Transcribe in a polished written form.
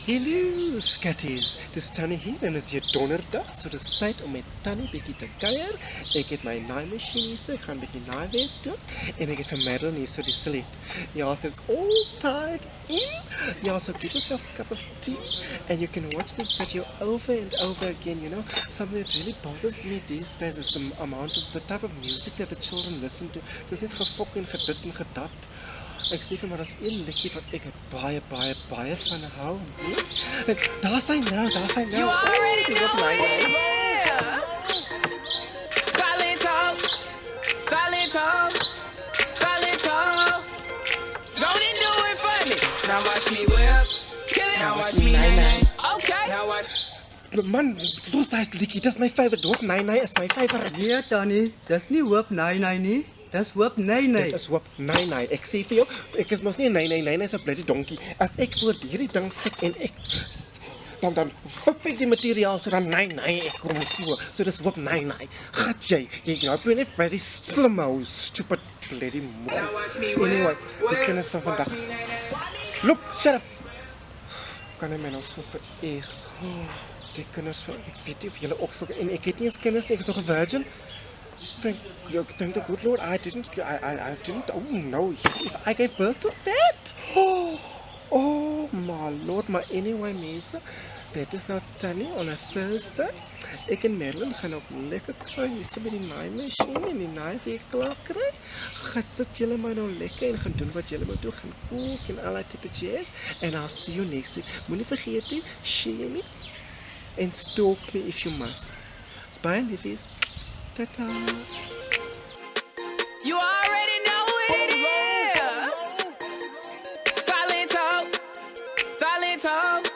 Hallo skatties, dis Tannie hier en is weer donderdag, so dis tyd om met Tannie bietjie te kuier. Ek het my naaimasjien hier, so ek gaan bietjie naaiwerk doen en ek het vir Madeline hier so die slit. Ja, sy's all tied in. Ja, so get yourself a cup of tea and you can watch this video over and over again, you know. Something that really bothers me these days is the amount of the type of music that the children listen to. Dis net gefok en gedit en gedat. Ek sê vir maar as een liedjie wat ek baie van hou. Daar's hy nou. You already Die know wat my it is. Solid talk. Go and do it for me. Now watch me whip. Kill it. Now watch me nay. Okay. Now watch. Man, los daai liedjie, dis my favorite. Hoop nee is my favorite. Nee, Tannie, dis nie hoop nee nie. Dis hoop nee. Dit is hoop nee. Ek sê vir jou, ek is mos nie nee is 'n bloody donkie. As ek voor hierdie ding sit en ek dan vip ek die materiaal so dan nee, ek kom so. So dis hoop nee. Gat jy nou ben net bloody slim ou, stupid bloody moe. Now watch me Anyway, whip. die kennis van vandag. Watch me nay. Look, shut up. Kan my nou so vereer. Die kinders van ek weet nie of julle ook sulke en ek het nie eens kinders nie, ek is nog 'n virgin. Thank the good Lord, I didn't, oh no, if I gave birth to that. Oh my Lord, maar anyway mense, dit is nou Tannie on a Thursday. Ek en Madeline gaan ook lekker kry hier so by die naaimasjien en die naaiwerk klaar kry. Gaan sit julle maar nou lekker en gaan doen wat julle moet doen, gaan kook en al die tipe jazz. And I'll see you next week. Moenie vergeet nie, share me and stalk me if you must. Bye, liefjes. Ta-ta. You already know what it is. Solid talk.